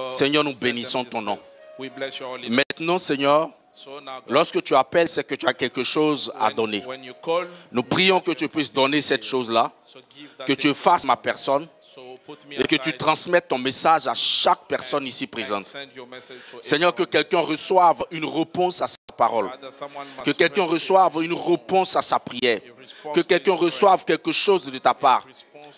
Seigneur, nous bénissons ton nom. Maintenant, Seigneur, lorsque tu appelles, c'est que tu as quelque chose à donner. Nous prions que tu puisses donner cette chose-là, que tu fasses ma personne et que tu transmettes ton message à chaque personne ici présente. Seigneur, que quelqu'un reçoive une réponse à sa parole, que quelqu'un reçoive une réponse à sa prière, que quelqu'un reçoive quelque chose de ta part.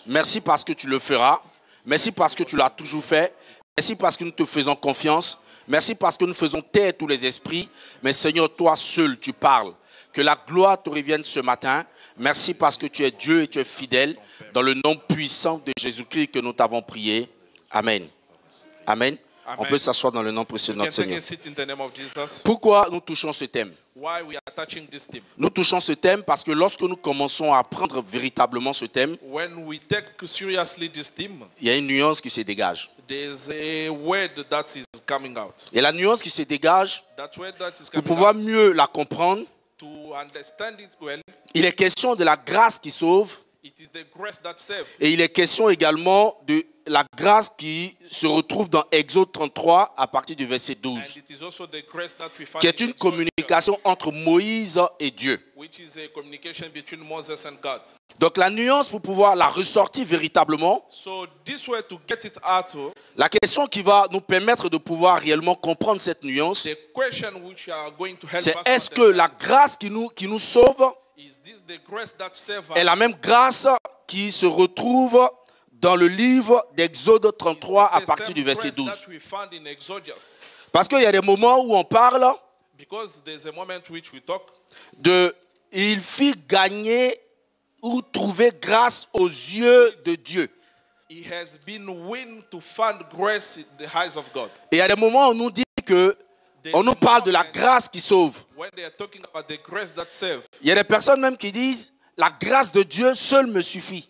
Merci parce que tu le feras. Merci parce que tu l'as toujours fait. Merci parce que nous te faisons confiance. Merci parce que nous faisons taire tous les esprits. Mais Seigneur, toi seul, tu parles. Que la gloire te revienne ce matin. Merci parce que tu es Dieu et tu es fidèle. Dans le nom puissant de Jésus-Christ que nous t'avons prié. Amen. Amen. Amen. On peut s'asseoir dans le nom précieux de notre Seigneur. Pourquoi Pourquoi nous touchons ce thème? Nous touchons ce thème parce que lorsque nous commençons à prendre véritablement ce thème, il y a une nuance qui se dégage. Et la nuance qui se dégage, pour pouvoir mieux la comprendre, il est question de la grâce qui sauve. Et il est question également de la grâce qui se retrouve dans Exode 33 à partir du verset 12, qui est une communication entre Moïse et Dieu. Donc la nuance pour pouvoir la ressortir véritablement, la question qui va nous permettre de pouvoir réellement comprendre cette nuance, c'est est-ce que la grâce qui nous sauve est la même grâce qui se retrouve dans le livre d'Exode 33 à partir du verset 12. Parce qu'il y a des moments où on parle de « il fit gagner ou trouver grâce aux yeux de Dieu ». Et il y a des moments où on nous dit que on nous parle de la grâce qui sauve. Il y a des personnes même qui disent la grâce de Dieu seule me suffit.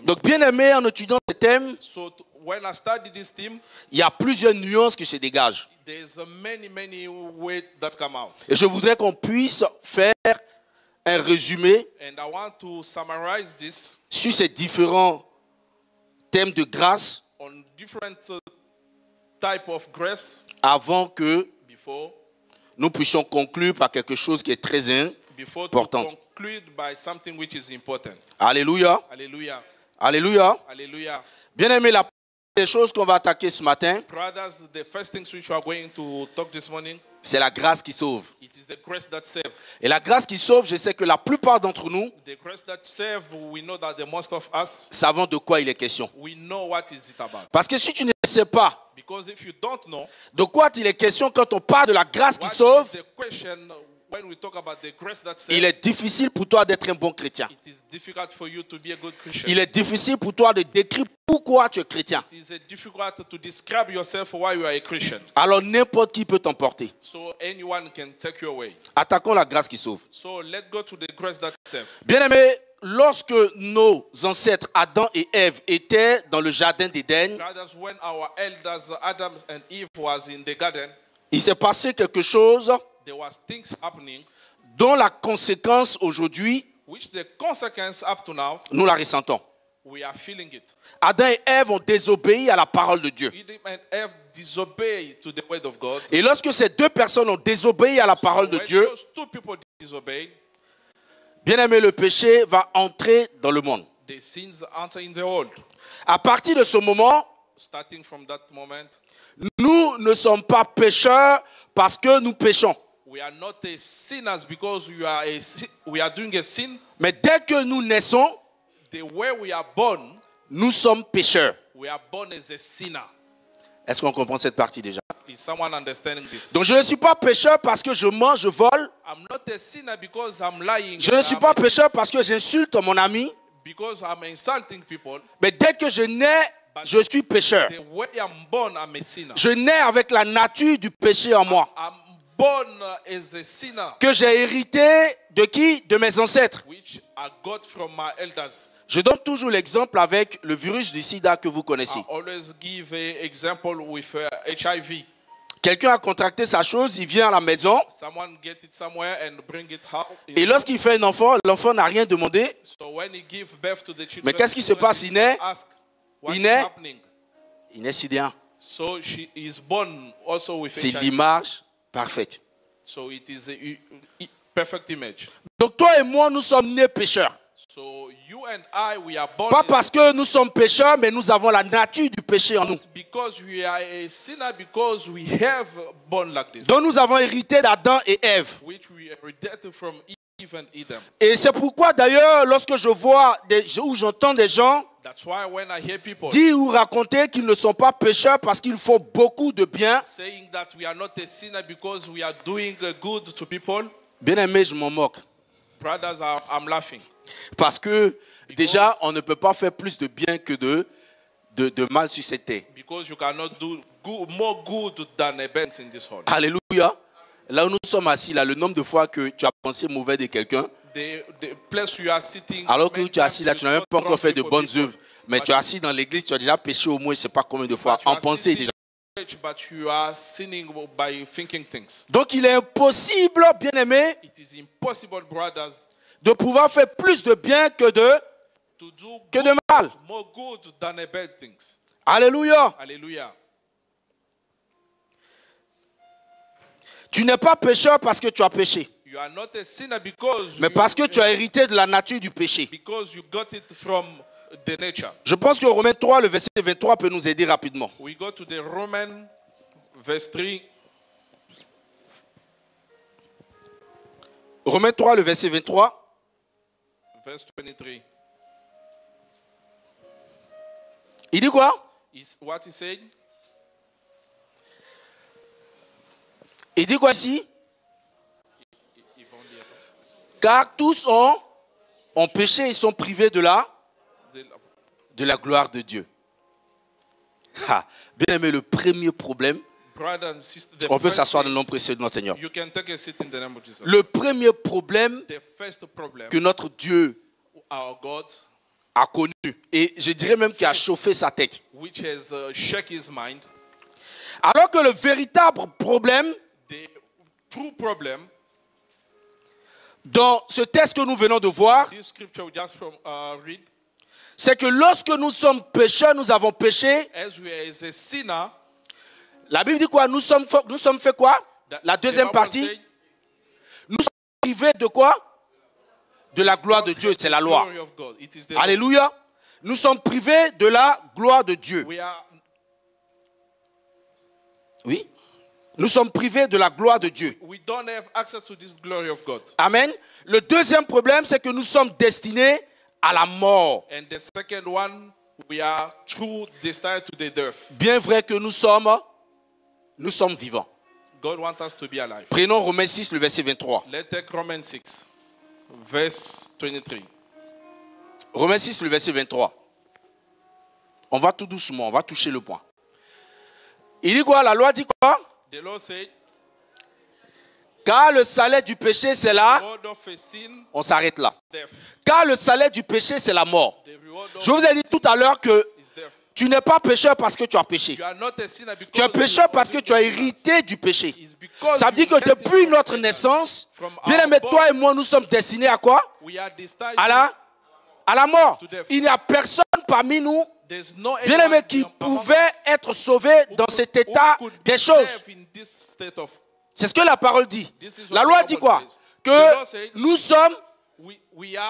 Donc bien aimé, en étudiant ce thème, il y a plusieurs nuances qui se dégagent. Et je voudrais qu'on puisse faire un résumé sur ces différents thèmes de grâce avant que nous puissions conclure par quelque chose qui est très important. Alléluia. Alléluia. Alléluia. Alléluia. Bien aimé, la première des choses qu'on va attaquer ce matin, Brothers, the first things which we are going to talk this morning, c'est la grâce qui sauve. it is the grace that saves. Et la grâce qui sauve, je sais que la plupart d'entre nous The grace that saves, we know that the most of us, savons de quoi il est question. we know what is it about. Parce que si tu ne sais pas Because if you don't know, de quoi il est question quand on parle de la grâce qui what sauve, is the question when we talk about the grace that il saves, est difficile pour toi d'être un bon chrétien. it is difficult for you to be a good Christian. Il est difficile pour toi de décrire pourquoi tu es chrétien. It is difficult to describe yourself why you are a Christian. Alors n'importe qui peut t'emporter. So anyone can take you away. Attaquons la grâce qui sauve. So let's go to the grace that saves. Bien aimé, lorsque nos ancêtres Adam et Ève étaient dans le jardin d'Éden, Brothers, when our elders Adam and Eve was in the garden, il s'est passé quelque chose there was things happening dont la conséquence aujourd'hui, which the consequence up to now, nous la ressentons. we are feeling it. Adam et Ève ont désobéi à la parole de Dieu. Adam and Eve disobeyed to the word of God. Et lorsque ces deux personnes ont désobéi à la parole de When Dieu, those two people disobeyed, bien aimé, le péché va entrer dans le monde. the sins enter in the world. À partir de ce moment, Starting from that moment, nous ne sommes pas pécheurs parce que nous péchons. we are not a sinners because we are doing a sin. Mais dès que nous naissons, The way we are born, nous sommes pécheurs. we are born as a sinner. Est-ce qu'on comprend cette partie déjà? Is someone understanding this? Donc je ne suis pas pécheur parce que je mange, je vole. I'm not a sinner because I'm lying. Je ne suis pas pécheur parce que j'insulte mon ami. Because I'm insulting people. Mais dès que je nais, je suis pécheur. The way I'm born, I'm a sinner. Je nais avec la nature du péché en moi. I'm born as a sinner, Que j'ai hérité de qui? De mes ancêtres. which I got from my elders. Je donne toujours l'exemple avec le virus du sida que vous connaissez. I always give an example with HIV. Quelqu'un a contracté sa chose, il vient à la maison. Someone get it somewhere and bring it out. Et lorsqu'il fait un enfant, l'enfant n'a rien demandé. So when he give birth to the children, Mais qu'est-ce qui se passe? Il naît. ask, what il is naît, happening. il naît sidéen. So she is born also with C'est HIV. l'image parfaite. So it is a perfect image. Donc toi et moi, nous sommes nés pécheurs. So you and I, we are born Pas parce que nous sommes pécheurs, mais nous avons la nature du péché en nous. because we are a sinner, because we have born like this, Donc nous avons hérité d'Adam et Ève. which we inherited from Eve and Adam. Et c'est pourquoi d'ailleurs, lorsque je vois ou j'entends des gens That's why when I hear people dire ou raconter qu'ils ne sont pas pécheurs parce qu'ils font beaucoup de bien, saying that we are not a sinner because we are doing good to people, bien aimé, je m'en moque. brothers, I'm laughing. Parce que déjà, on ne peut pas faire plus de bien que de mal sur cette terre. Because you cannot do more good than a bad in this world. Alléluia. Là où nous sommes assis, là, le nombre de fois que tu as pensé mauvais de quelqu'un, The place you are sitting, alors que many tu es assis là, times tu you n'as même pas talk encore fait de for bonnes people, œuvres. Mais tu es assis dans l'église, tu as déjà péché au moins, je ne sais pas combien de fois, but you en are pensée sitting déjà. in church, but you are sinning by thinking things. Donc il est impossible, bien aimé, It is impossible, brothers, de pouvoir faire plus de bien que de mal. more good than a bad things. Alléluia. Hallelujah. Tu n'es pas pécheur parce que tu as péché, You are not a sinner because mais parce que tu as hérité de la nature du péché. because you got it from the nature. Je pense que Romains 3, le verset 23 peut nous aider rapidement. We go to the Roman verse 3. Romains 3, le verset 23. Verse 23. Il dit quoi? What he said? Il dit quoi ici? Car tous ont péché et sont privés de la gloire de Dieu. Bien aimé, le premier problème, on peut s'asseoir dans le nom précieux de notre Seigneur. You can take a seat in the name of Jesus. Le premier problème The first problem que notre Dieu our God, a connu, et je dirais même qu'il a chauffé sa tête. which has shook his mind, Alors que le véritable problème, the true problem, dans ce texte que nous venons de voir, this scripture we just read, c'est que lorsque nous sommes pécheurs, nous avons péché. as we are as a sinner, La Bible dit quoi? Nous sommes fait quoi? La deuxième the Bible partie. said, Nous sommes privés de quoi? De la gloire de Dieu, c'est la loi. glory of God. It is the law. Alléluia. Nous sommes privés de la gloire de Dieu. We are Oui. Nous sommes privés de la gloire de Dieu. we don't have access to this glory of God. Amen. Le deuxième problème, c'est que nous sommes destinés à la mort. And the second one, we are true destined to the death. Bien vrai que nous sommes vivants. God wants us to be alive. Prenons Romains 6, le verset 23. Let's take Romans 6, verse 23. Romains 6, le verset 23. On va tout doucement, on va toucher le point. Il dit quoi? La loi dit quoi? The Lord said, Car le salaire du péché, c'est là. reward of a sin, On s'arrête là. death. Car le salaire du péché, c'est la mort. The reward of Je vous ai dit tout à l'heure que is death. tu n'es pas pécheur parce que tu as péché. You are not a sinner because Tu es pécheur parce que tu as hérité du péché. It's because Ça veut dire you que get it depuis from notre the naissance, From bien our aimé, birth, toi et moi, nous sommes destinés à quoi? we are destined À la mort. To death. Il n'y a personne parmi nous, There's no bien aimé, qui pouvait être sauvé dans cet état des choses. C'est ce que la parole dit. This is what La the loi Bible dit quoi? says. The Que law says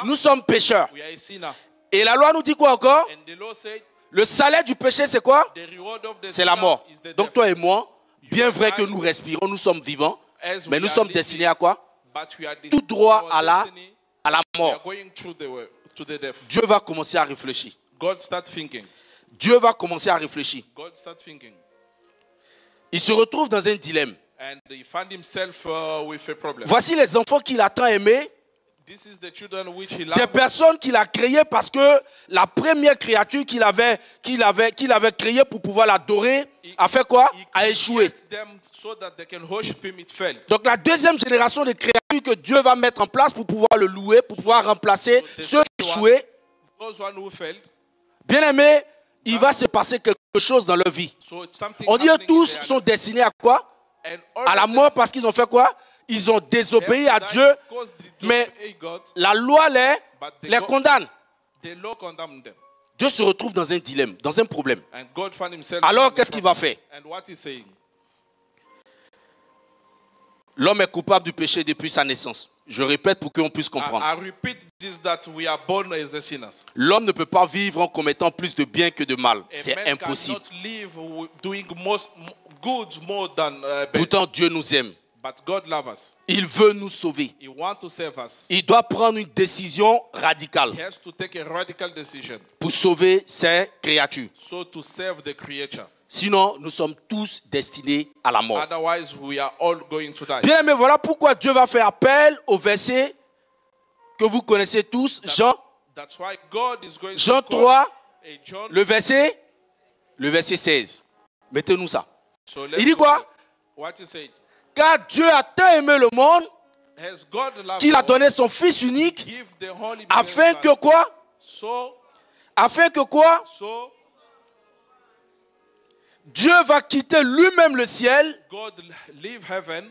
nous sommes pécheurs. we are a sinner. Et la loi nous dit quoi encore? And the law said Le salaire du péché, c'est quoi? the reward of the C'est la sinner mort. is the Donc death. toi et moi, bien and vrai I, que nous respirons, nous sommes vivants, As mais we nous are sommes living, destinés à quoi? but we are Tout droit our à la destiny, à la we are mort. going through to the death. Dieu va commencer à réfléchir. God start thinking. Dieu va commencer à réfléchir. God start thinking. Il se retrouve dans un dilemme. And he found himself with a problem. Voici les enfants qu'il a tant aimés, This is the children which he des loved. personnes qu'il a créées parce que la première créature qu'il avait créée pour pouvoir l'adorer a fait quoi? A échoué. created them so that they can worship him, it failed. Donc la deuxième génération de créatures que Dieu va mettre en place pour pouvoir le louer, pour pouvoir remplacer ceux qui ont échoué, Those one who failed, bien aimé, il va se passer quelque chose dans leur vie. so it's something On dit happening in tous their sont destinés à quoi? life. And all À la of them mort parce qu'ils ont fait quoi? Ils ont désobéi à have Dieu, died because they mais disobey God, la loi les but condamne. the law condemned them. Dieu se retrouve dans un dilemme, dans un problème. And God found himself Alors, qu'est-ce qu'il va faire? And what he's saying? L'homme est coupable du péché depuis sa naissance. Je répète pour qu'on puisse comprendre. I repeat this, that we are born as a sinners. L'homme ne peut pas vivre en commettant plus de bien que de mal. C'est impossible. Cannot live doing good more than bad. Pourtant, Dieu nous aime. But God loves us. Il veut nous sauver. He wants to save us. Il doit prendre une décision radicale He has to take a radical decision. Pour sauver ses créatures. So to save the creature. Sinon, nous sommes tous destinés à la mort. Otherwise, we are all going to die. Bien aimé, voilà pourquoi Dieu va faire appel au verset que vous connaissez tous, That's why God is going Jean to 3, John, le verset 16. Mettez-nous ça. So Il dit quoi? What you say? Car Dieu a tant aimé le monde qu'il a donné son Fils unique afin que quoi? Afin que quoi? Dieu va quitter lui-même le ciel. God leave heaven.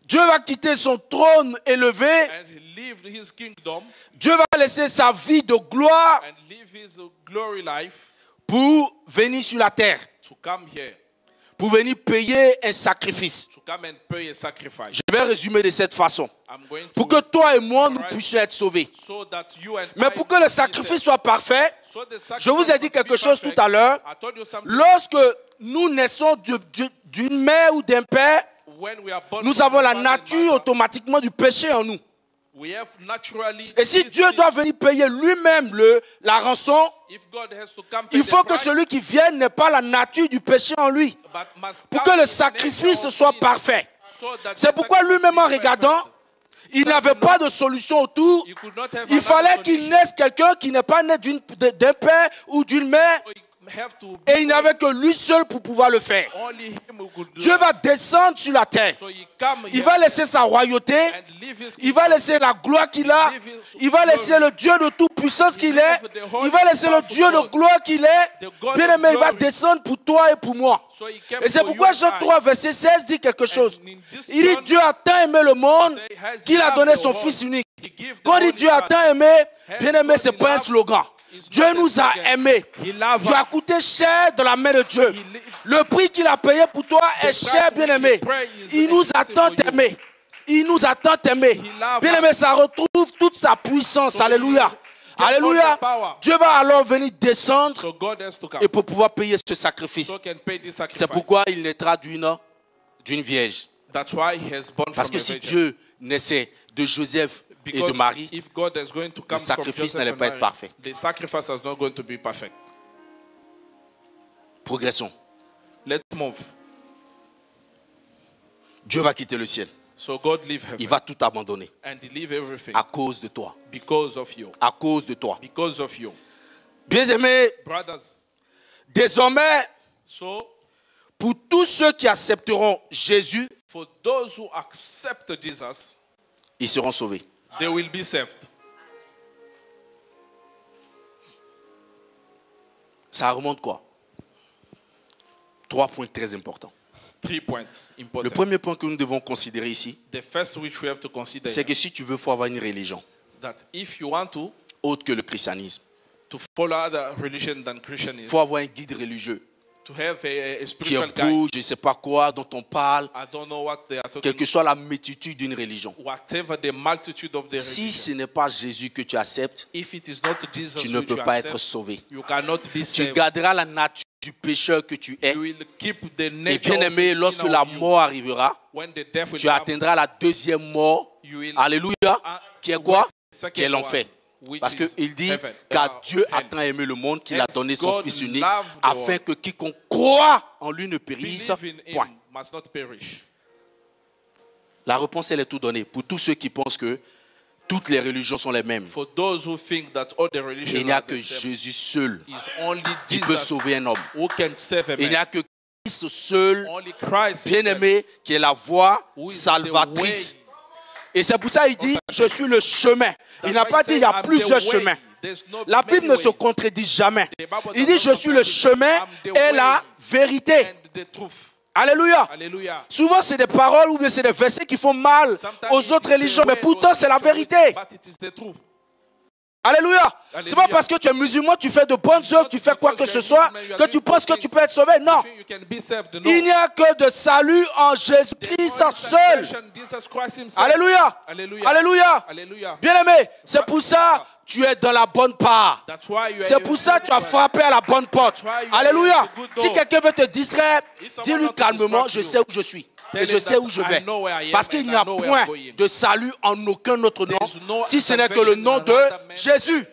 Dieu va quitter son trône élevé. And leave his kingdom. Dieu va laisser sa vie de gloire And live his glory life. Pour venir sur la terre. To come here. Pour venir payer un sacrifice. To come and pay a sacrifice. Je vais résumer de cette façon. Pour que toi et moi, nous puissions être sauvés. So that you and Mais pour que le sacrifice soit parfait, je vous ai dit quelque chose tout à l'heure. Lorsque nous naissons d'une mère ou d'un père, nous avons la nature automatiquement du péché en nous. Et si Dieu doit venir payer lui-même la rançon, il faut que celui qui vienne n'ait pas la nature du péché en lui. Pour que le sacrifice soit parfait. C'est pourquoi lui-même en regardant, il n'avait pas de solution autour. Il fallait qu'il naisse quelqu'un qui n'est pas né d'un père ou d'une mère. Et il n'avait que lui seul pour pouvoir le faire. Dieu va descendre sur la terre. Il va laisser sa royauté. Il va laisser la gloire qu'il a. Il va laisser le Dieu de toute puissance qu'il est. Il va laisser le Dieu de gloire qu'il est. Bien aimé, il va descendre pour toi et pour moi. Et c'est pourquoi Jean 3, verset 16 dit quelque chose. Il dit Dieu a tant aimé le monde qu'il a donné son Fils unique. Quand il dit Dieu a tant aimé, bien aimé, ce n'est pas un slogan. Dieu nous a aimés. Dieu a coûté cher de la main de Dieu. Le prix qu'il a payé pour toi est cher, bien-aimé. Il nous a tant aimés. Il nous a tant aimés. Bien-aimé, ça retrouve toute sa puissance. Alléluia. Alléluia. Dieu va alors venir descendre et pour pouvoir payer ce sacrifice. C'est pourquoi il naîtra d'une vierge. Parce que si Dieu naissait de Joseph et de Marie, le sacrifice n'allait pas être parfait. Progressons. Let's move. Dieu va quitter le ciel. So God leave heaven. Il va tout abandonner. And he leave everything. À cause de toi. Because of you. À cause de toi. Because of you. Bien-aimés, brothers, désormais, so, pour tous ceux qui accepteront Jésus, for those who accept Jesus, ils seront sauvés. They will be saved. Ça remonte quoi? 3 points très importants. 3 points important. Le premier point que nous devons considérer ici, c'est que si tu veux, il faut avoir une religion autre que le christianisme. To follow other religion than Christianism, il faut avoir un guide religieux to have a qui est beau, je ne sais pas quoi, dont on parle, I don't know what they are talking, quelle que soit la multitude d'une religion. Whatever the multitude of the si religion, ce n'est pas Jésus que tu acceptes, if it is not Jesus tu ne peux pas être sauvé. You cannot be saved. Tu garderas la nature du pécheur que tu es. You will keep the nature et bien aimé, lorsque la mort arrivera, tu atteindras la deuxième mort. Alléluia. Qui est quoi? Qui est l'enfer. Parce qu'il dit, car Dieu a tant aimé le monde qu'il a donné son Fils unique, afin que quiconque croit en lui ne périsse point. La réponse, elle est tout donnée. Pour tous ceux qui pensent que toutes les religions sont les mêmes, il n'y a que Jésus seul qui peut sauver un homme. Il n'y a que Christ seul, bien-aimé, qui est la voie salvatrice. Et c'est pour ça qu'il dit, je suis le chemin. Il n'a pas dit, il y a plusieurs chemins. La Bible ne se contredit jamais. Il dit, je suis le chemin et la vérité. Alléluia. Souvent, c'est des paroles ou bien c'est des versets qui font mal aux autres religions, mais pourtant, c'est la vérité. Alléluia. C'est pas parce que tu es musulman, tu fais de bonnes œuvres, tu fais quoi que ce soit, que tu penses que tu peux être sauvé. Non. Il n'y a que de salut en Jésus-Christ seul. Alléluia. Alléluia. Bien-aimé, c'est pour ça que tu es dans la bonne part. C'est pour ça que tu as frappé à la bonne porte. Alléluia. Si quelqu'un veut te distraire, dis-lui calmement, je sais où je suis. Et je sais où je vais. Parce qu'il n'y a point de salut en aucun autre nom, si ce n'est que le nom de Jésus.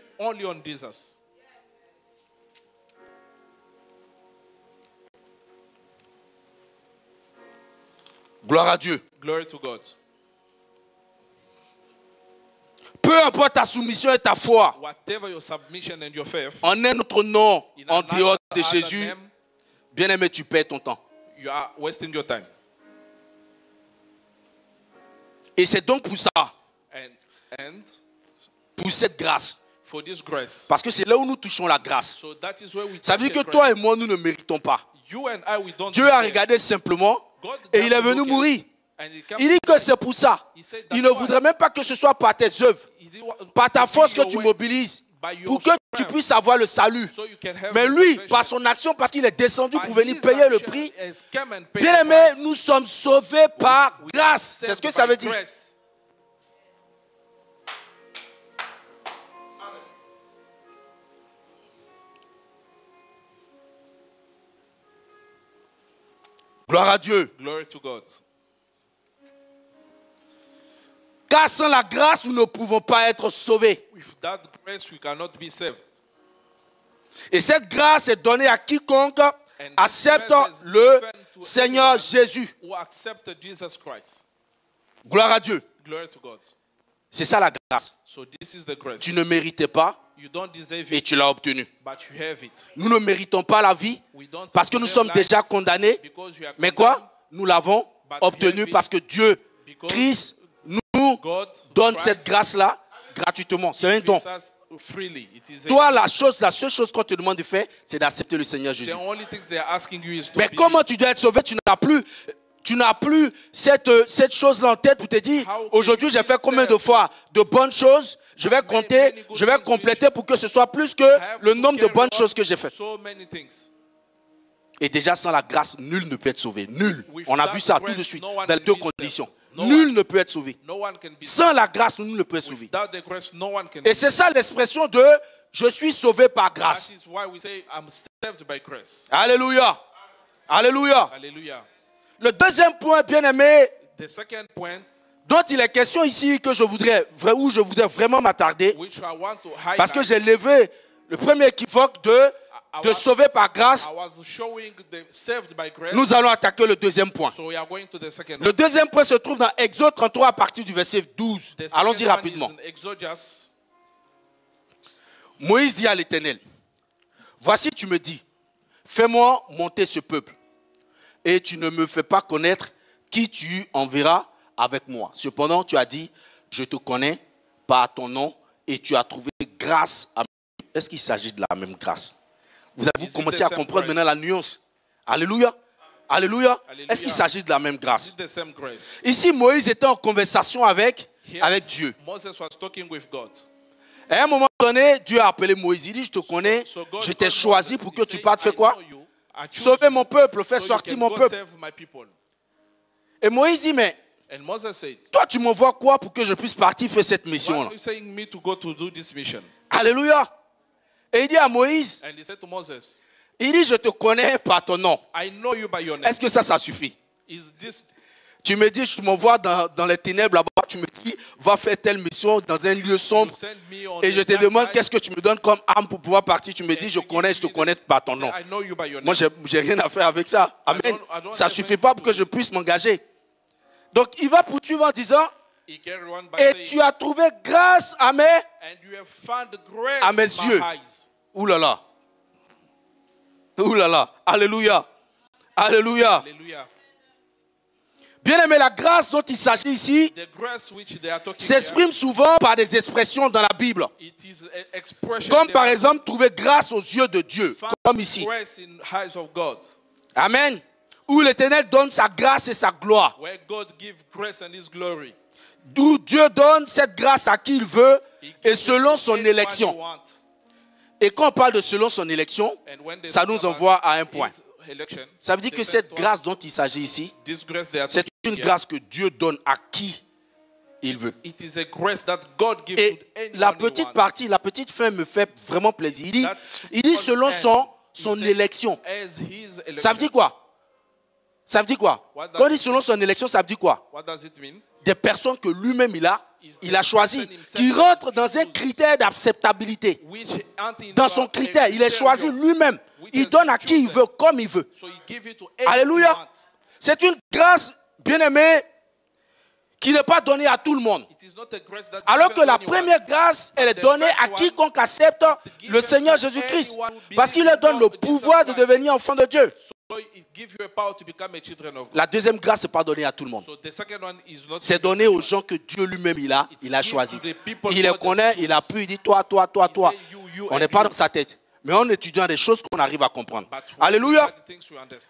Gloire à Dieu. Peu importe ta soumission et ta foi, en un autre nom, en dehors de Jésus, bien-aimé, tu perds ton temps. Et c'est donc pour ça, pour cette grâce, parce que c'est là où nous touchons la grâce. Ça veut dire que toi et moi, nous ne méritons pas. Dieu a regardé simplement et il est venu mourir. Il dit que c'est pour ça. Il ne voudrait même pas que ce soit par tes œuvres, par ta force que tu mobilises, pour que tu puisses avoir le salut. Mais lui, par son action, parce qu'il est descendu pour venir payer le prix, bien aimé, nous sommes sauvés par grâce. C'est ce que ça veut dire. Gloire à Dieu. Car sans la grâce, nous ne pouvons pas être sauvés. Et cette grâce est donnée à quiconque accepte le Seigneur Jésus. Gloire à Dieu. C'est ça la grâce. Tu ne méritais pas et tu l'as obtenu. Nous ne méritons pas la vie parce que nous sommes déjà condamnés. Mais quoi? Nous l'avons obtenu parce que Dieu, Christ, nous donne cette grâce-là gratuitement. C'est un don. Toi, la seule chose qu'on te demande de faire, c'est d'accepter le Seigneur Jésus. Mais comment tu dois être sauvé? Tu n'as plus cette chose-là en tête pour te dire, aujourd'hui j'ai fait combien de fois de bonnes choses, je vais compter, je vais compléter pour que ce soit plus que le nombre de bonnes choses que j'ai faites. Et déjà sans la grâce, nul ne peut être sauvé. Nul. On a vu ça tout de suite dans les deux conditions. Nul ne peut être sauvé. Sans la grâce, nul ne peut être sauvé. Et c'est ça l'expression de « je suis sauvé par grâce ». Alléluia. Alléluia. Le deuxième point, bien aimé, dont il est question ici, où je voudrais vraiment m'attarder, parce que j'ai levé le premier équivoque de sauver par grâce, nous allons attaquer le deuxième point. Le deuxième point se trouve dans Exode 33 à partir du verset 12. Allons-y rapidement. Moïse dit à l'Éternel, voici tu me dis, fais-moi monter ce peuple, et tu ne me fais pas connaître qui tu enverras avec moi. Cependant, tu as dit, je te connais par ton nom, et tu as trouvé grâce à moi. Est-ce qu'il s'agit de la même grâce? Vous avez commencé à comprendre maintenant la nuance. Alléluia. Alléluia. Est-ce qu'il s'agit de la même grâce? Ici, Moïse était en conversation avec Dieu. Et à un moment donné, Dieu a appelé Moïse. Il dit, je te connais, je t'ai choisi pour que tu partes faire quoi? Sauver mon peuple, faire sortir mon peuple. Et Moïse dit, mais toi, tu m'envoies quoi pour que je puisse partir faire cette mission-là? Alléluia. Et il dit à Moïse, il dit, je te connais par ton nom. Est-ce que ça suffit? Tu me dis, je m'envoie dans les ténèbres là-bas, tu me dis, va faire telle mission dans un lieu sombre. Et je te demande, qu'est-ce que tu me donnes comme arme pour pouvoir partir? Tu me dis, je te connais par ton nom. Moi, je n'ai rien à faire avec ça. Amen. Ça ne suffit pas pour que je puisse m'engager. Donc, il va poursuivre en disant, et tu as trouvé grâce à mes yeux. Ouh là là. Ouh là là. Alléluia. Alléluia. Bien aimé, la grâce dont il s'agit ici s'exprime souvent par des expressions dans la Bible. Comme par exemple, trouver grâce aux yeux de Dieu, comme ici. Amen. Où l'Éternel donne sa grâce et sa gloire. D'où Dieu donne cette grâce à qui il veut et selon son élection. Et quand on parle de selon son élection, ça nous envoie à un point. Ça veut dire que cette grâce dont il s'agit ici, c'est une grâce que Dieu donne à qui il veut. Et la petite partie, la petite fin me fait vraiment plaisir. Il dit selon son élection. Ça veut dire quoi? Ça veut dire quoi? Quand on dit selon son élection, ça veut dire quoi? Des personnes que lui-même il a choisi, qui rentrent dans un critère d'acceptabilité. Dans son critère, il est choisi lui-même. Il donne à qui il veut, comme il veut. Alléluia. C'est une grâce, bien-aimée, qui n'est pas donnée à tout le monde. Alors que la première grâce, elle est donnée à quiconque accepte le Seigneur Jésus-Christ. Parce qu'il leur donne le pouvoir de devenir enfant de Dieu. La deuxième grâce n'est pas donnée à tout le monde. C'est donné aux gens que Dieu lui-même il a choisi. Il les connaît, il a pu, il dit toi. On n'est pas dans sa tête. Mais en étudiant des choses qu'on arrive à comprendre. Alléluia.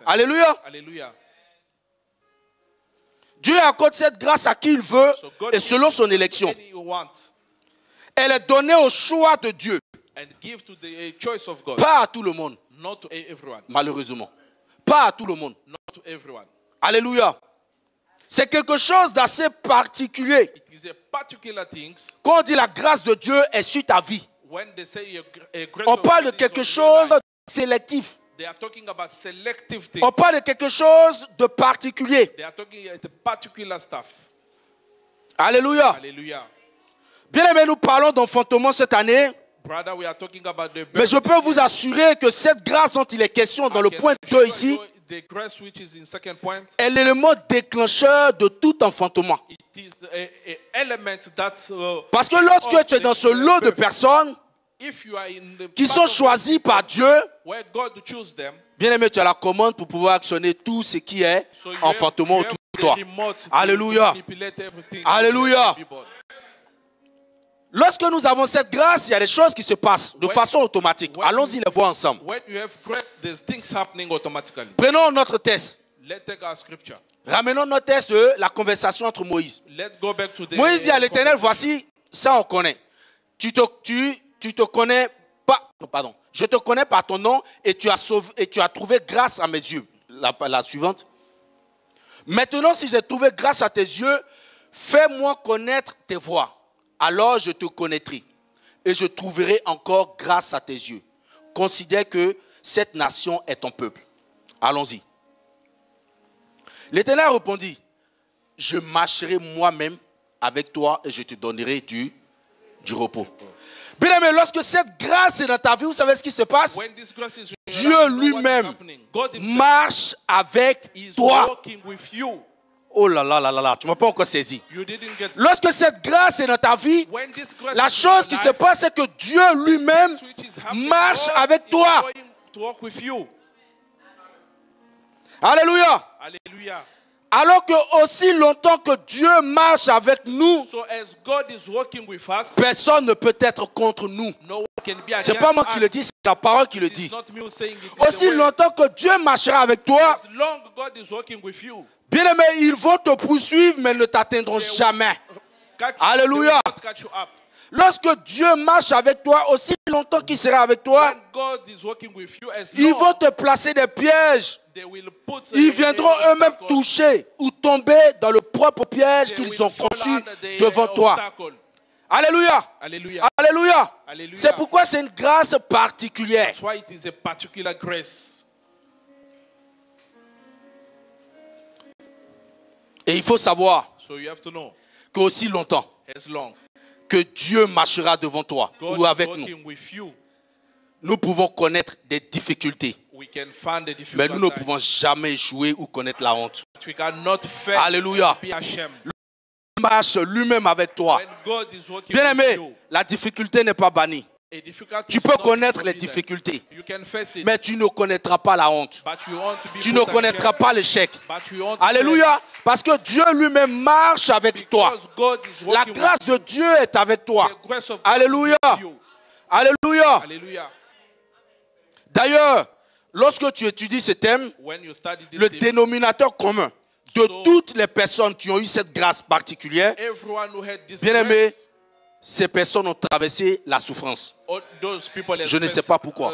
Alléluia. Dieu accorde cette grâce à qui il veut et selon son élection. Elle est donnée au choix de Dieu. Pas à tout le monde. Malheureusement. Pas à tout le monde. Alléluia. C'est quelque chose d'assez particulier. Quand on dit la grâce de Dieu est sur ta vie, on parle de quelque chose de sélectif. On parle de quelque chose de particulier. Alléluia. Bien aimé, nous parlons d'enfantement cette année. Mais je peux vous assurer que cette grâce dont il est question dans le point 2 ici est l'élément déclencheur de tout enfantement. Parce que lorsque tu es dans ce lot de personnes qui sont choisis par Dieu, bien aimé, tu as la commande pour pouvoir actionner tout ce qui est enfantement autour de toi. Alléluia. Alléluia. Lorsque nous avons cette grâce, il y a des choses qui se passent de façon automatique. Allons-y les voir ensemble. Prenons notre texte. Ramenons notre texte de la conversation entre Moïse. Moïse dit à l'Éternel, voici, ça on connaît. Tu te connais pas, pardon, je te connais par ton nom et tu as trouvé grâce à mes yeux. La suivante. Maintenant, si j'ai trouvé grâce à tes yeux, fais-moi connaître tes voies. Alors je te connaîtrai et je trouverai encore grâce à tes yeux. Considère que cette nation est ton peuple. Allons-y. L'Éternel répondit, je marcherai moi-même avec toi et je te donnerai du repos. Bien aimé, lorsque cette grâce est dans ta vie, vous savez ce qui se passe? Dieu lui-même marche avec toi. Oh là là là là, tu ne m'as pas encore saisi. Lorsque cette grâce est dans ta vie, la chose qui se passe, c'est que Dieu lui-même marche avec toi. Alléluia. Alors que aussi longtemps que Dieu marche avec nous, personne ne peut être contre nous. Ce n'est pas moi qui le dis, c'est la parole qui le dit. Aussi longtemps que Dieu marchera avec toi, bien aimé, ils vont te poursuivre, mais ne t'atteindront jamais. Alléluia. Lorsque Dieu marche avec toi, aussi longtemps qu'il sera avec toi, ils vont te placer des pièges. Ils viendront eux-mêmes toucher ou tomber dans le propre piège qu'ils ont conçu devant toi. Alléluia. Alléluia. C'est pourquoi c'est une grâce particulière. Et il faut savoir qu'aussi longtemps que Dieu marchera devant toi ou avec nous, nous pouvons connaître des difficultés. Mais nous ne pouvons jamais échouer ou connaître la honte. Alléluia. Il marche lui-même avec toi. Bien aimé, la difficulté n'est pas bannie. Tu peux connaître les difficultés, mais tu ne connaîtras pas la honte. Tu ne connaîtras pas l'échec. Alléluia. Parce que Dieu lui-même marche avec toi. La grâce de Dieu est avec toi. Alléluia. Alléluia. D'ailleurs, lorsque tu étudies ce thème, le dénominateur commun de toutes les personnes qui ont eu cette grâce particulière, bien-aimés, ces personnes ont traversé la souffrance. Je ne sais pas pourquoi.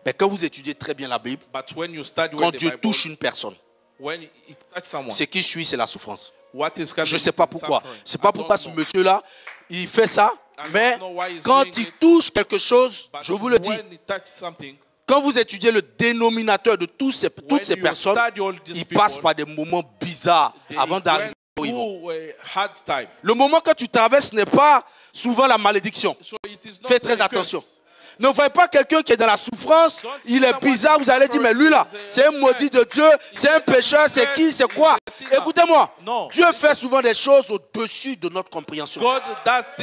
Mais quand vous étudiez très bien la Bible, quand Dieu touche une personne, ce qui suit, c'est la souffrance. Je ne sais pas pourquoi. Je ne sais pas pourquoi ce monsieur-là, il fait ça. Mais quand il touche quelque chose, je vous le dis, quand vous étudiez le dénominateur de toutes ces personnes, ils passent par des moments bizarres avant d'arriver où ils vont. Le moment que tu traverses n'est pas souvent la malédiction. Fais très attention. Ne voyez pas quelqu'un qui est dans la souffrance, il est bizarre, vous allez dire, mais lui là, c'est un maudit de Dieu, c'est un pécheur, c'est qui, c'est quoi? Écoutez-moi, Dieu fait souvent des choses au-dessus de notre compréhension.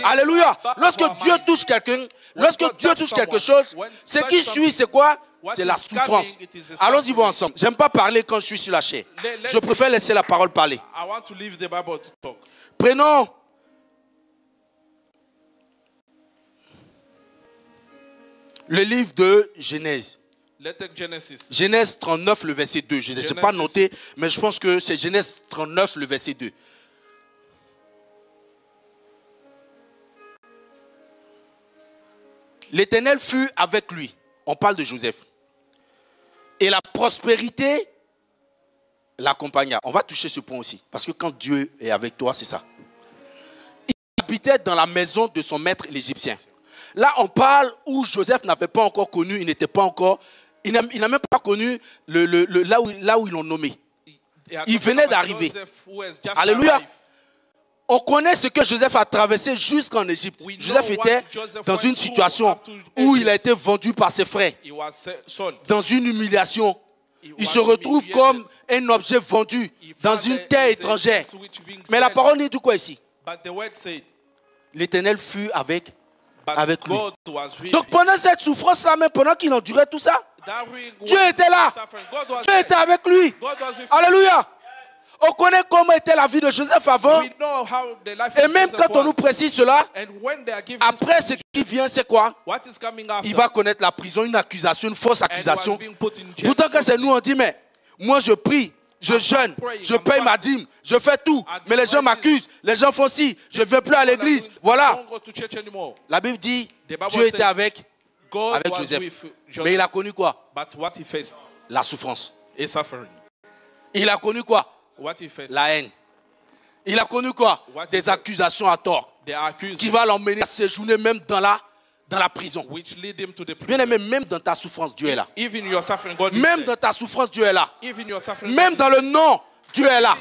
Alléluia. Lorsque Dieu touche quelqu'un, lorsque Dieu touche quelque chose, ce qui suit, c'est quoi? C'est la souffrance. Allons-y voir ensemble. J'aime pas parler quand je suis sur la chair. Je préfère laisser la parole parler. Prenons le livre de Genèse. Genèse 39, le verset 2. Je n'ai pas noté, mais je pense que c'est Genèse 39, le verset 2. L'Éternel fut avec lui. On parle de Joseph. Et la prospérité l'accompagna. On va toucher ce point aussi. Parce que quand Dieu est avec toi, c'est ça. Il habitait dans la maison de son maître l'Égyptien. Là, on parle où Joseph n'avait pas encore connu, il n'était pas encore, il n'a même pas connu là où ils l'ont nommé. Il venait d'arriver. Alléluia. On connaît ce que Joseph a traversé jusqu'en Égypte. Joseph était dans une situation où il a été vendu par ses frères. Dans une humiliation. Il se retrouve comme un objet vendu dans une terre étrangère. Mais la parole dit tout quoi ici? L'Éternel fut avec lui. Donc pendant cette souffrance-là, même pendant qu'il endurait tout ça, Dieu était là. Dieu était avec lui. Alléluia. On connaît comment était la vie de Joseph avant. Et même quand on nous précise cela, après ce qui vient, c'est quoi? Il va connaître la prison, une accusation, une fausse accusation. Pourtant que c'est nous, on dit, mais moi je prie. Je jeûne, je paye ma dîme, je fais tout. Mais les gens m'accusent, les gens font ci, je ne vais plus à l'église. Voilà. La Bible dit, Dieu était avec Joseph. Mais il a connu quoi? La souffrance. Il a connu quoi? La haine. Il a connu quoi? Des accusations à tort. Qui va l'emmener à séjourner même dans la prison. Bien aimé, même dans ta souffrance, Dieu est là. Même dans ta souffrance, Dieu est là. Même dans le non, Dieu est là.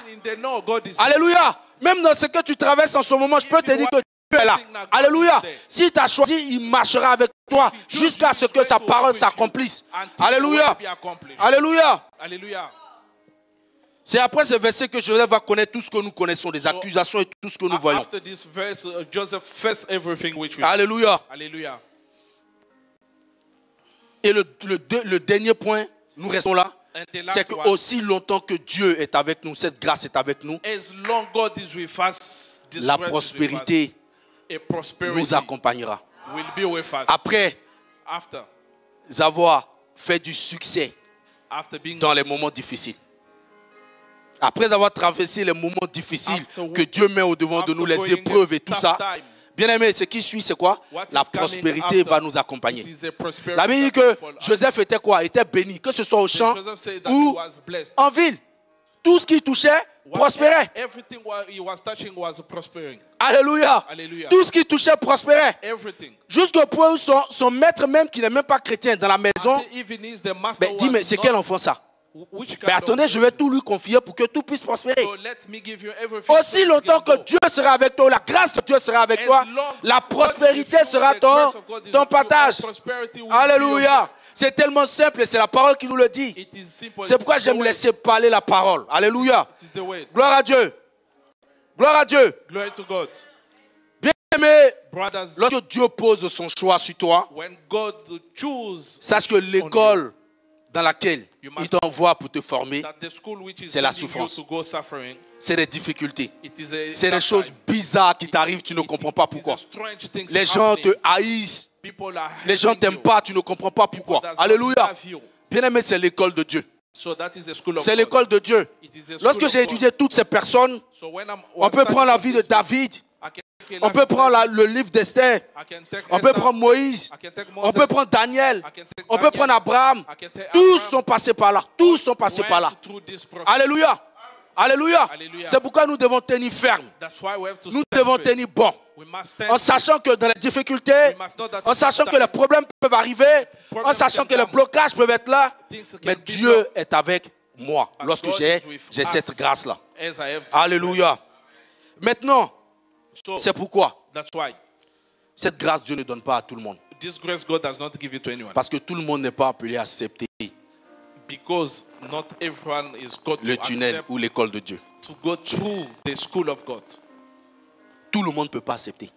Alléluia. Même dans ce que tu traverses en ce moment, je peux te dire que Dieu est là. Alléluia. Si tu as choisi, il marchera avec toi jusqu'à ce que sa parole s'accomplisse. Alléluia. Alléluia. C'est après ce verset que Joseph va connaître tout ce que nous connaissons, des accusations et tout ce que nous voyons. Alléluia. Et le dernier point, nous restons là, c'est que aussi longtemps que Dieu est avec nous, cette grâce est avec nous, la prospérité nous accompagnera. Après avoir fait du succès dans les moments difficiles. Après avoir traversé les moments difficiles que Dieu met au-devant de nous, les épreuves et tout ça, bien aimé, ce qui suit, c'est quoi? La prospérité va nous accompagner. La Bible dit que Joseph était quoi? Était béni, que ce soit au champ ou en ville. Tout ce qu'il touchait prospérait. Alléluia. Tout ce qu'il touchait prospérait. Jusqu'au point où son maître même, qui n'est même pas chrétien, dans la maison, dit, mais c'est quel enfant ça? Mais attendez, je vais tout lui confier pour que tout puisse prospérer. Aussi longtemps que Dieu sera avec toi, la grâce de Dieu sera avec toi, la prospérité sera ton partage. Alléluia. C'est tellement simple et c'est la parole qui nous le dit. C'est pourquoi j'aime laisser parler la parole. Alléluia. Gloire à Dieu. Gloire à Dieu. Bien aimé, lorsque Dieu pose son choix sur toi, sache que l'école dans laquelle il t'envoie pour te former, c'est la souffrance. C'est des difficultés. C'est des choses bizarres qui t'arrivent, tu ne comprends pas pourquoi. Les gens te haïssent. Les gens ne t'aiment pas, tu ne comprends pas pourquoi. Alléluia. Bien aimé, c'est l'école de Dieu. C'est l'école de Dieu. Lorsque j'ai étudié toutes ces personnes, on peut prendre la vie de David, on peut prendre le livre d'Esther, on peut prendre Moïse, on peut prendre Daniel, on peut prendre Abraham. Tous sont passés par là. Tous sont passés par là. Alléluia. Alléluia. C'est pourquoi nous devons tenir ferme. Nous devons tenir bon. En sachant que dans les difficultés, en sachant que les problèmes peuvent arriver, en sachant que les blocages peuvent être là, mais Dieu est avec moi lorsque j'ai cette grâce-là. Alléluia. Maintenant, c'est pourquoi cette grâce, Dieu ne donne pas à tout le monde. Parce que tout le monde n'est pas appelé à accepter le tunnel ou l'école de Dieu. Tout le monde ne peut pas accepter.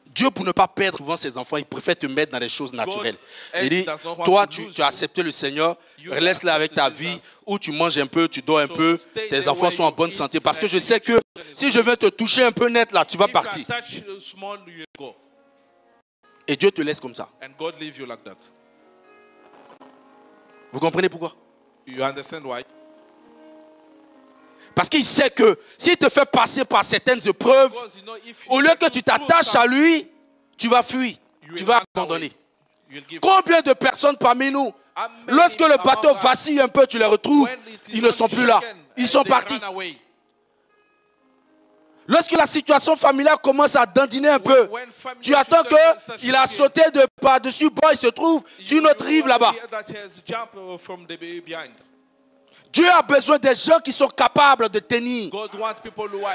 Dieu, pour ne pas perdre souvent ses enfants, il préfère te mettre dans les choses naturelles. Il dit, toi, tu as accepté le Seigneur, laisse-le avec ta vie, où tu manges un peu, tu dors un peu, tes enfants sont en bonne santé. Parce que je sais que si je veux te toucher un peu net là, tu vas partir. Et Dieu te laisse comme ça. Vous comprenez pourquoi? Parce qu'il sait que s'il te fait passer par certaines épreuves, au lieu que tu t'attaches à lui, tu vas fuir, tu vas abandonner. Combien de personnes parmi nous, lorsque le bateau vacille un peu, tu les retrouves, ils ne sont plus là, ils sont partis. Lorsque la situation familiale commence à dandiner un peu, tu attends qu'il a sauté de par-dessus bord, il se trouve sur une autre rive là-bas. Dieu a besoin des gens qui sont capables de tenir.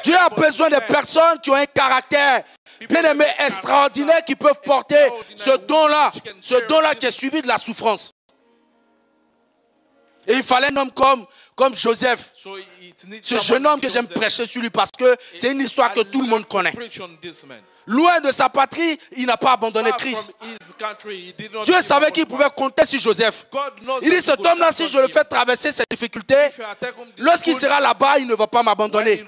Dieu a besoin des personnes qui ont un caractère bien aimé, extraordinaire, qui peuvent porter ce don-là qui est suivi de la souffrance. Et il fallait un homme comme Joseph. Ce jeune homme que j'aime prêcher sur lui parce que c'est une histoire que tout le monde connaît. Loin de sa patrie, il n'a pas abandonné Christ. Dieu savait qu'il pouvait compter sur Joseph. Il dit, cet homme-là, si je le fais traverser ces difficultés, lorsqu'il sera là-bas, il ne va pas m'abandonner.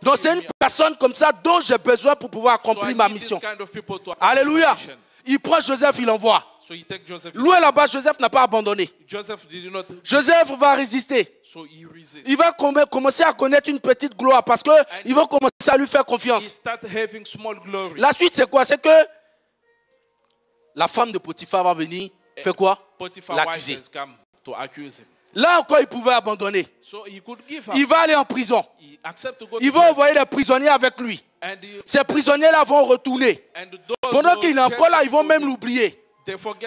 Donc c'est une personne comme ça dont j'ai besoin pour pouvoir accomplir ma mission. Alléluia. Il prend Joseph, il l'envoie. Loin là-bas, Joseph n'a pas abandonné. Joseph va résister. Il va commencer à connaître une petite gloire parce qu'il va commencer à lui faire confiance. La suite, c'est quoi? C'est que la femme de Potiphar va venir faire quoi? L'accuser. Là encore, il pouvait abandonner. Il va aller en prison. Il va envoyer des prisonniers avec lui. Ces prisonniers-là vont retourner. Pendant qu'il est encore là, ils vont même l'oublier.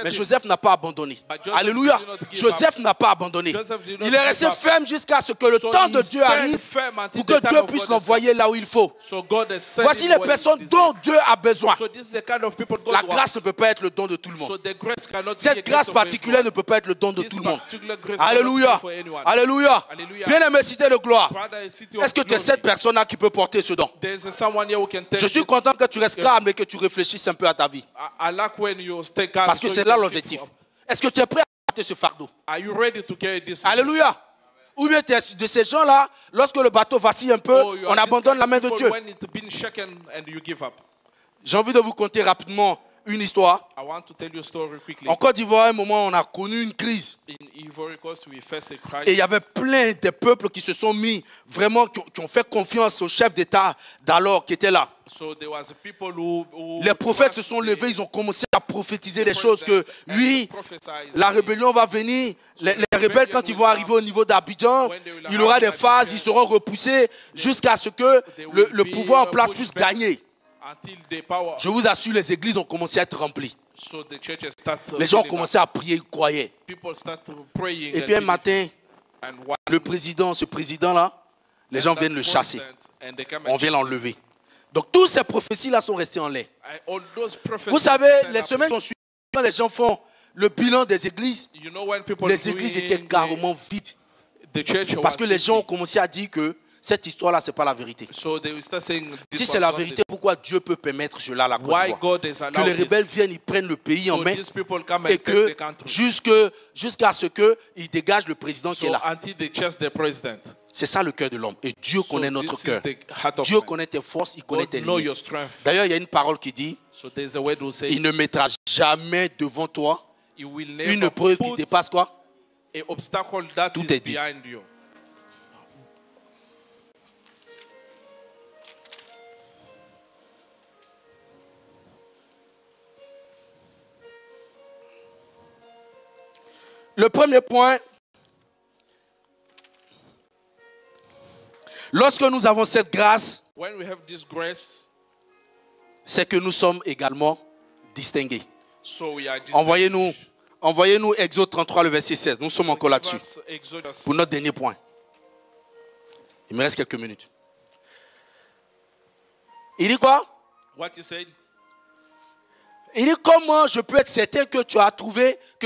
Mais Joseph n'a pas abandonné. Alléluia. Joseph n'a pas abandonné. Il est resté ferme jusqu'à ce que le temps de Dieu arrive pour que Dieu puisse l'envoyer là où il faut. Voici les personnes dont Dieu a besoin. La grâce ne peut pas être le don de tout le monde. Cette grâce particulière ne peut pas être le don de tout le monde. Alléluia. Alléluia. Bien-aimé, cité de gloire. Est-ce que tu es cette personne-là qui peut porter ce don? Je suis content que tu restes calme et que tu réfléchisses un peu à ta vie. Parce que c'est là l'objectif. Est-ce que tu es prêt à porter ce fardeau? Alléluia. Ou bien tu es de ces gens-là, lorsque le bateau vacille un peu, on abandonne la main de Dieu. J'ai envie de vous conter rapidement une histoire. En Côte d'Ivoire, à un moment, on a connu une crise. Et il y avait plein de peuples qui se sont mis, vraiment, qui ont fait confiance au chef d'État d'alors qui était là. Les prophètes se sont levés, ils ont commencé à prophétiser des choses que, oui, la rébellion va venir. Les rebelles, quand ils vont arriver au niveau d'Abidjan, il y aura des phases, ils seront repoussés jusqu'à ce que le pouvoir en place puisse gagner. Je vous assure, les églises ont commencé à être remplies. Les gens ont commencé à prier, ils croyaient. Et puis un matin, ce président-là, les gens viennent le chasser. On vient l'enlever. Donc toutes ces prophéties-là sont restées en l'air. Vous savez, les semaines qu'on suit, quand les gens font le bilan des églises, les églises étaient carrément vides. Parce que les gens ont commencé à dire que cette histoire-là, ce n'est pas la vérité. Si c'est la vérité, pourquoi Dieu peut permettre cela à la Côte d'Ivoire? Que les rebelles viennent, ils prennent le pays en main et que jusqu'à ce qu'ils dégagent le président qui est là. C'est ça le cœur de l'homme. Et Dieu connaît notre cœur. Dieu connaît tes forces, il connaît tes limites. D'ailleurs, il y a une parole qui dit, il ne mettra jamais devant toi une épreuve qui dépasse quoi? Tout est dit. Le premier point, lorsque nous avons cette grâce, c'est que nous sommes également distingués. Envoyez-nous Exode 33, le verset 16. Nous sommes encore là-dessus. Pour notre dernier point. Il me reste quelques minutes. Il dit quoi? Il dit, comment je peux être certain que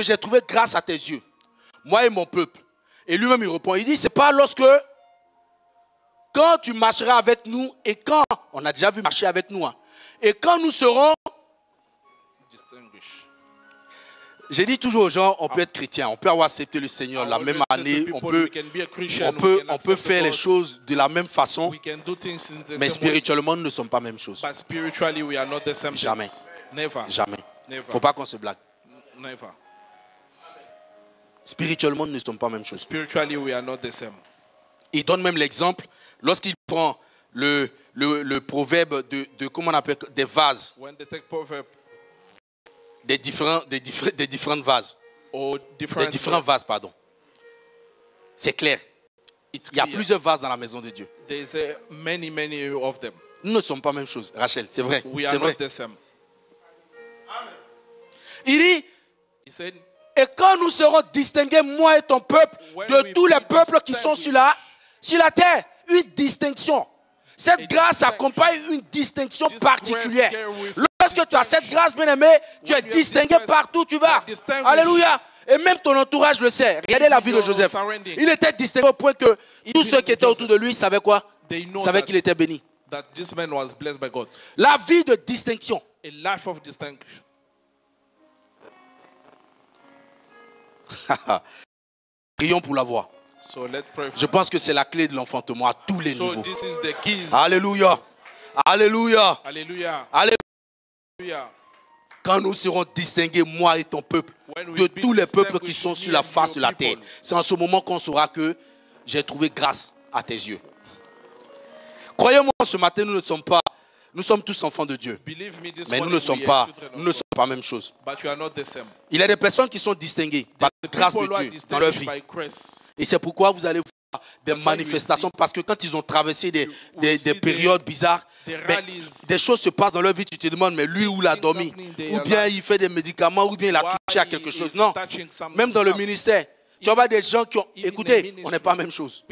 j'ai trouvé grâce à tes yeux, moi et mon peuple? Et lui-même il répond, il dit, c'est pas quand tu marcheras avec nous et quand, on a déjà vu marcher avec nous, hein, et quand nous serons, j'ai dit toujours aux gens, on peut être chrétien, on peut avoir accepté le Seigneur la même année, on peut faire les choses de la même façon, mais spirituellement nous ne sommes pas la même chose. Jamais. Jamais. Il ne faut pas qu'on se blague. Spirituellement, nous ne sommes pas la même chose. Il donne même l'exemple lorsqu'il prend le proverbe de comment on appelle, des vases. Des différentes vases. Des différents vases, pardon. C'est clair. Il y a plusieurs vases dans la maison de Dieu. Nous ne sommes pas la même chose, Rachel, c'est vrai. C'est vrai. Il dit, et quand nous serons distingués, moi et ton peuple, de tous les peuples qui sont sur la terre, une distinction. Cette grâce accompagne une distinction particulière. Lorsque tu as cette grâce, bien-aimé, tu es distingué partout où tu vas. Alléluia. Et même ton entourage le sait. Regardez la vie de Joseph. Il était distingué au point que tous ceux qui étaient autour de lui savaient quoi? Savaient qu'il était béni. La vie de distinction. Prions pour l'avoir. Je pense que c'est la clé de l'enfantement à tous les niveaux. Alléluia. Alléluia. Alléluia. Alléluia. Quand nous serons distingués, moi et ton peuple, de tous les peuples qui sont sur la face de la terre, c'est en ce moment qu'on saura que j'ai trouvé grâce à tes yeux. Croyez-moi, ce matin, nous sommes tous enfants de Dieu. Mais nous ne sommes pas la même chose. Il y a des personnes qui sont distinguées par la grâce de Dieu dans leur vie. Et c'est pourquoi vous allez voir des manifestations. Parce que quand ils ont traversé des périodes bizarres, des choses se passent dans leur vie. Tu te demandes, mais lui, où il a dormi? Ou bien il fait des médicaments, ou bien il a touché à quelque chose. Non. Même dans le ministère, tu vas voir des gens qui ont... Écoutez, on n'est pas la même chose.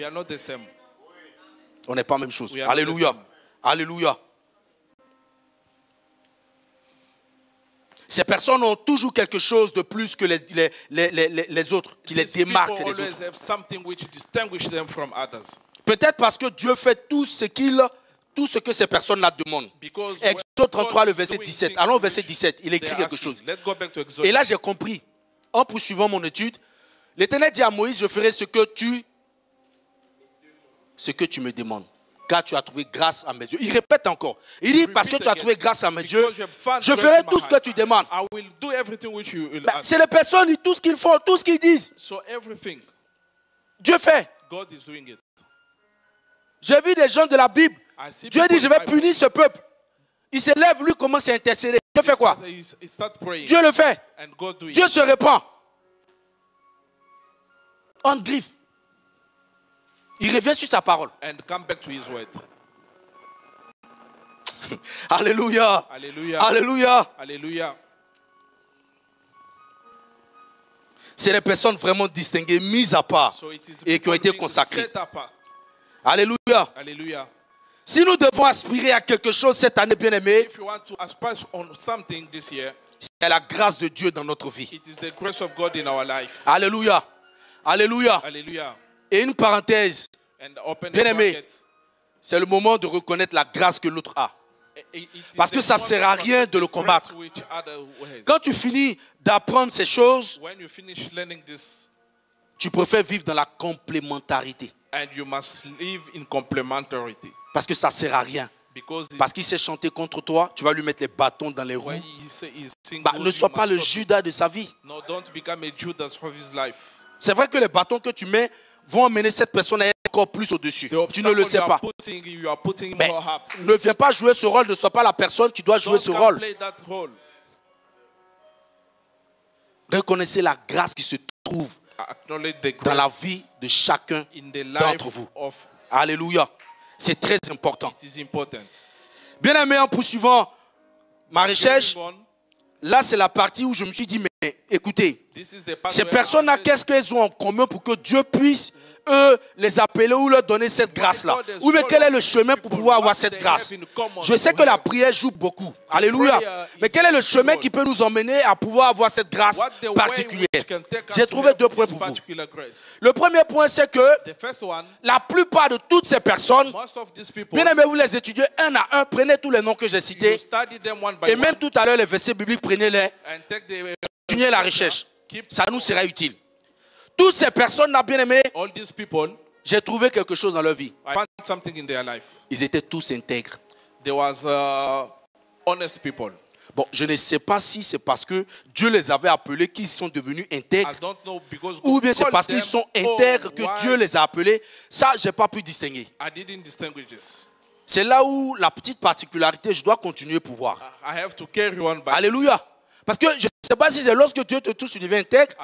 On n'est pas la même chose. Alléluia. Alléluia. Ces personnes ont toujours quelque chose de plus que les autres, qui les démarque des autres. Peut-être parce que Dieu fait tout ce que ces personnes-là demandent. Exode 33, le verset 17. Allons au verset 17, il écrit quelque chose. Et là, j'ai compris, en poursuivant mon étude, l'Éternel dit à Moïse, je ferai ce que tu me demandes. Car tu as trouvé grâce à mes yeux. Il répète encore. Il dit, parce que tu as trouvé grâce à mes yeux, je ferai tout ce que tu demandes. C'est les personnes, tout ce qu'ils font, tout ce qu'ils disent. Dieu fait. J'ai vu des gens de la Bible. Dieu dit, je vais punir ce peuple. Il se lève, lui commence à intercéder. Dieu fait quoi? Dieu le fait. Dieu se répand. On griffe. Il revient sur sa parole. Alléluia. Alléluia. Alléluia. Alléluia. C'est les personnes vraiment distinguées, mises à part et qui ont été consacrées. Alléluia. Alléluia. Si nous devons aspirer à quelque chose cette année, bien-aimés, c'est la grâce de Dieu dans notre vie. Alléluia. Alléluia. Alléluia. Et une parenthèse, bien-aimé, c'est le moment de reconnaître la grâce que l'autre a. Parce que ça ne sert à rien de le combattre. Quand tu finis d'apprendre ces choses, tu préfères vivre dans la complémentarité. Parce que ça ne sert à rien Parce qu'il sait chanter contre toi, tu vas lui mettre les bâtons dans les roues. Ne sois pas le Judas de sa vie. C'est vrai que les bâtons que tu mets vont amener cette personne à être encore plus au-dessus. Tu ne le sais pas. Mais ne viens pas jouer ce rôle, ne sois pas la personne qui doit jouer ce rôle. Reconnaissez la grâce qui se trouve dans la vie de chacun d'entre vous. Alléluia. C'est très important. Bien aimé, en poursuivant ma recherche, là c'est la partie où je me suis dit, mais écoutez, ces personnes-là, qu'est-ce qu'elles ont en commun pour que Dieu puisse, eux, les appeler ou leur donner cette grâce-là? Ou bien quel est le chemin pour pouvoir avoir cette grâce? Je sais que la prière joue beaucoup. Alléluia. Mais quel est le chemin qui peut nous emmener à pouvoir avoir cette grâce particulière? J'ai trouvé 2 points pour vous. Le premier point, c'est que la plupart de toutes ces personnes, bien aimé, vous les étudiez un à un, prenez tous les noms que j'ai cités. Et même tout à l'heure, les versets bibliques, prenez-les. Continuez la recherche. Ça nous sera utile. Toutes ces personnes-là, bien aimé, j'ai trouvé quelque chose dans leur vie. Ils étaient tous intègres. Bon, je ne sais pas si c'est parce que Dieu les avait appelés qu'ils sont devenus intègres, ou bien c'est parce qu'ils sont intègres que Dieu les a appelés. Ça, je n'ai pas pu distinguer. C'est là où la petite particularité, je dois continuer pour voir. Alléluia. Parce que je ne sais pas si c'est lorsque Dieu te touche, tu deviens intègre,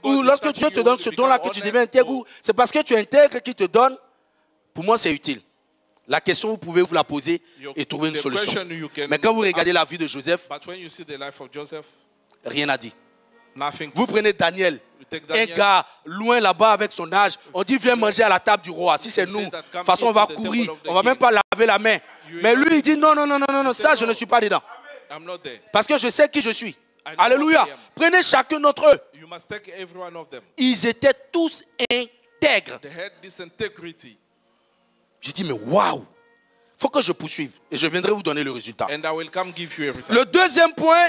ou lorsque Dieu te donne ce don-là que tu deviens intègre, ou c'est parce que tu es intègre qu'il te donne. Pour moi, c'est utile. La question, vous pouvez vous la poser et trouver une solution. Mais quand vous regardez la vie de Joseph, rien n'a dit. Vous prenez Daniel, un gars loin là-bas avec son âge, on dit viens manger à la table du roi. Si c'est nous, de toute façon on va courir, on ne va même pas laver la main. Mais lui il dit non, ça je ne suis pas dedans. Parce que je sais qui je suis. Alléluia. Prenez chacun d'entre eux. Ils étaient tous intègres. J'ai dit mais waouh, il faut que je poursuive et je viendrai vous donner le résultat. Le deuxième point,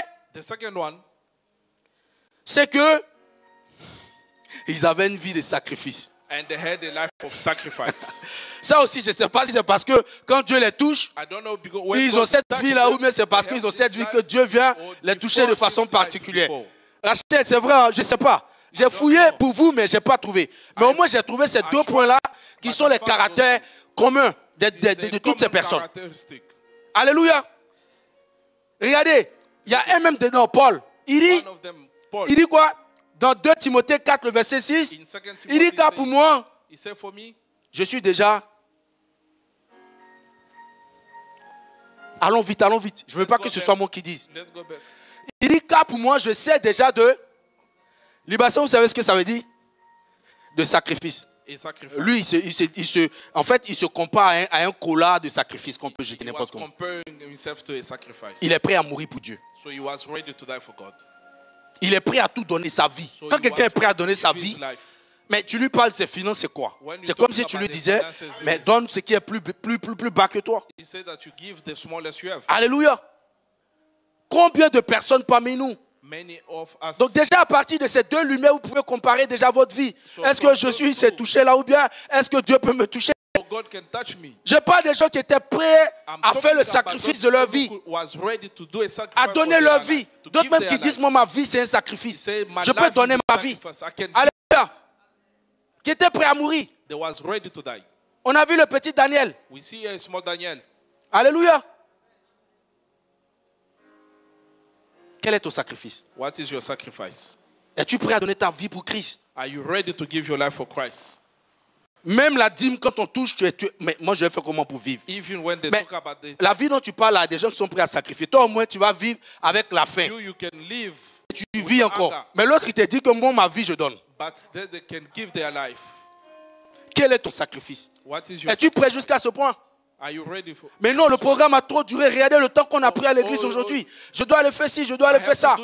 c'est que ils avaient une vie de sacrifice. Ça aussi, je ne sais pas si c'est parce que quand Dieu les touche, ils ont cette vie-là, ou bien c'est parce qu'ils ont cette vie que Dieu vient les toucher de façon particulière. Rachel, c'est vrai, hein, je ne sais pas. J'ai fouillé pour vous, mais je n'ai pas trouvé. Mais au moins, j'ai trouvé ces 2 points-là qui sont les caractères communs de toutes ces personnes. Alléluia. Regardez, il y a un même dedans, Paul. Il dit quoi? Dans 2 Timothée 4, le verset 6, il dit car pour moi, je suis déjà... Allons vite. Je ne veux pas que ce soit moi qui dise. Il dit car pour moi, je sais déjà de... Libation, vous savez ce que ça veut dire? De sacrifice. Lui, en fait, il se compare à un collat de sacrifice qu'on peut jeter n'importe comment. Il est prêt à mourir pour Dieu. Il est prêt à tout donner sa vie. Quand quelqu'un est prêt à donner sa vie, mais tu lui parles de ses finances, c'est quoi? C'est comme si tu lui disais, mais donne ce qui est plus bas que toi. Alléluia. Combien de personnes parmi nous? Donc déjà à partir de ces 2 lumières, vous pouvez comparer déjà votre vie. Est-ce que je suis touché là ou bien est-ce que Dieu peut me toucher? Je parle des gens qui étaient prêts à faire le sacrifice de leur vie, à donner leur vie. D'autres même qui disent, moi ma vie c'est un sacrifice. Je peux donner ma vie. Alléluia. Qui étaient prêts à mourir. On a vu le petit Daniel. Alléluia. Quel est ton sacrifice? What is your sacrifice? Es-tu prêt à donner ta vie pour Christ? Are you ready to give your life for Christ? Même la dîme, quand on touche, mais moi je vais faire comment pour vivre? Even when they mais talk about the... La vie dont tu parles, là, des gens qui sont prêts à sacrifier. Toi au moins tu vas vivre avec la faim. You can live. Tu vis encore. Anger. Mais l'autre il te dit que moi ma vie je donne. But they can give their life. Quel est ton sacrifice? Es-tu prêt jusqu'à ce point? Are you ready for... Mais non, le programme a trop duré. Regardez le temps qu'on a pris à l'église aujourd'hui. Je dois aller faire ci, je dois aller faire ça.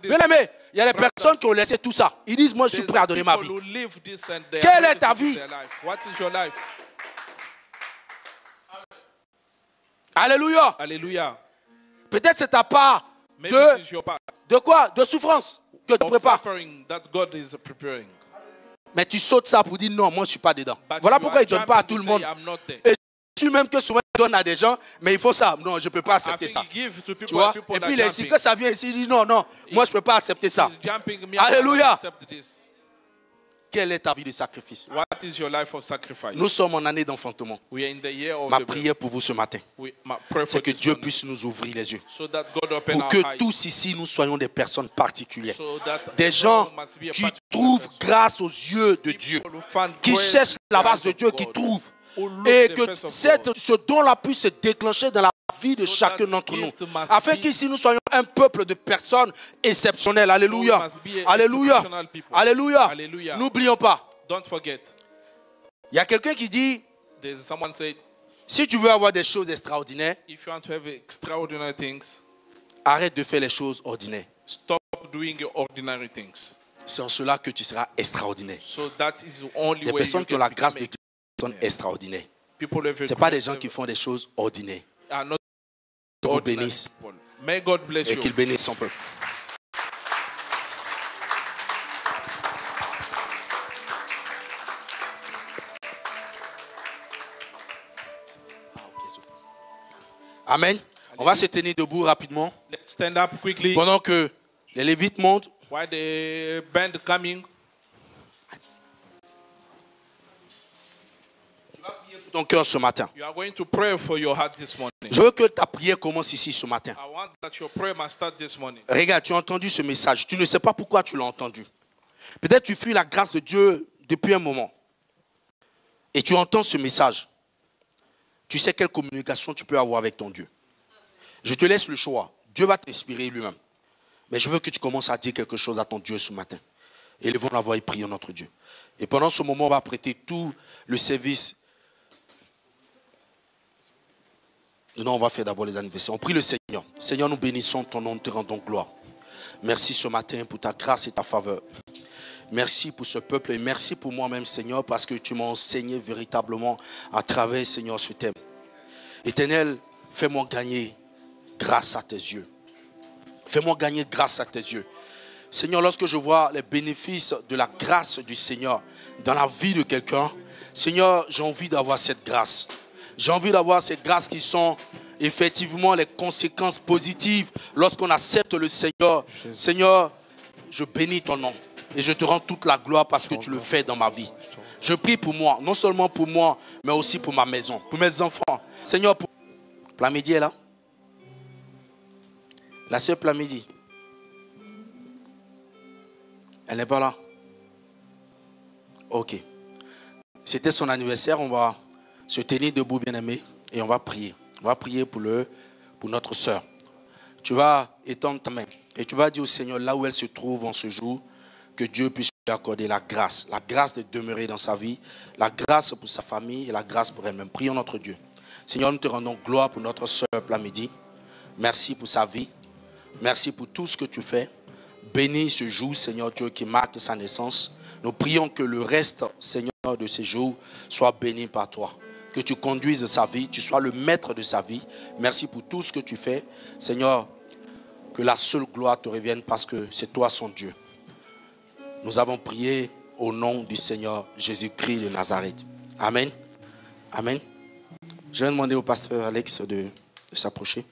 Bien aimé, il y a des personnes qui ont laissé tout ça. Ils disent, moi je suis prêt à donner ma vie. Quelle est ta vie? Alléluia. Alléluia. Peut-être c'est ta part de quoi? De souffrance que tu prépares. Mais tu sautes ça pour dire non, moi je ne suis pas dedans. Voilà pourquoi il ne donne pas à tout le monde. Et même que souvent il donne à des gens, mais il faut ça. Non, je ne peux pas accepter ça. Tu vois? Et puis ici, que ça vient ici, il dit non, non, moi je ne peux pas accepter ça. Alléluia. Quelle est ta vie de sacrifice? What is your life of sacrifice? Nous sommes en année d'enfantement. We are in the year of Ma prière pour vous ce matin, c'est que Dieu puisse nous ouvrir les yeux. Pour que tous ici, nous soyons des personnes particulières. Des gens qui trouvent grâce aux yeux de Dieu. Qui cherchent la face de Dieu, qui trouvent. Et que ce don-là puisse se déclencher dans la vie de chacun d'entre nous. Afin qu'ici nous soyons un peuple de personnes exceptionnelles. Alléluia. Alléluia. Alléluia. N'oublions pas. Il y a quelqu'un qui dit, si tu veux avoir des choses extraordinaires, arrête de faire les choses ordinaires. Stop doing ordinary things. C'est en cela que tu seras extraordinaire. So that is the only les way personnes qui ont la grâce de Dieu sont extraordinaires. Ce n'est pas des gens qui font des choses ordinaires. Que vous bénisse et qu'il bénisse son peuple. Amen. On va se tenir debout rapidement. Let's stand up quickly. Pendant que les Lévites montent. While the band coming. Tu vas prier pour ton cœur ce matin. You are going to pray for your heart this morning. Je veux que ta prière commence ici ce matin. I want that your prayer must start this morning. Regarde, tu as entendu ce message. Tu ne sais pas pourquoi tu l'as entendu. Peut-être tu fuis la grâce de Dieu depuis un moment. Et tu entends ce message. Tu sais quelle communication tu peux avoir avec ton Dieu. Je te laisse le choix. Dieu va t'inspirer lui-même. Mais je veux que tu commences à dire quelque chose à ton Dieu ce matin. Élevons la voix et prions notre Dieu. Et pendant ce moment, on va prêter tout le service. Non, on va faire d'abord les anniversaires. On prie le Seigneur. Seigneur, nous bénissons ton nom, te rendons gloire. Merci ce matin pour ta grâce et ta faveur. Merci pour ce peuple et merci pour moi-même, Seigneur, parce que tu m'as enseigné véritablement à travers, Seigneur, ce thème. Éternel, fais-moi gagner grâce à tes yeux. Fais-moi gagner grâce à tes yeux. Seigneur, lorsque je vois les bénéfices de la grâce du Seigneur dans la vie de quelqu'un, Seigneur, j'ai envie d'avoir cette grâce. J'ai envie d'avoir ces grâces qui sont effectivement les conséquences positives lorsqu'on accepte le Seigneur. Seigneur, je bénis ton nom. Et je te rends toute la gloire parce que tu le fais dans ma vie. Je prie pour moi, non seulement pour moi, mais aussi pour ma maison, pour mes enfants. Seigneur, pour... Plamidi est là? La sœur Plamidi. Elle n'est pas là? Ok. C'était son anniversaire, on va se tenir debout, bien-aimé, et on va prier. On va prier pour notre sœur. Tu vas étendre ta main et tu vas dire au Seigneur, là où elle se trouve en ce jour, que Dieu puisse lui accorder la grâce de demeurer dans sa vie, la grâce pour sa famille et la grâce pour elle-même. Prions notre Dieu. Seigneur, nous te rendons gloire pour notre sœur Plamidi. Merci pour sa vie. Merci pour tout ce que tu fais. Bénis ce jour, Seigneur Dieu, qui marque sa naissance. Nous prions que le reste, Seigneur, de ces jours soit béni par toi. Que tu conduises sa vie, tu sois le maître de sa vie. Merci pour tout ce que tu fais. Seigneur, que la seule gloire te revienne parce que c'est toi son Dieu. Nous avons prié au nom du Seigneur Jésus-Christ de Nazareth. Amen. Amen. Je vais demander au pasteur Alex de s'approcher.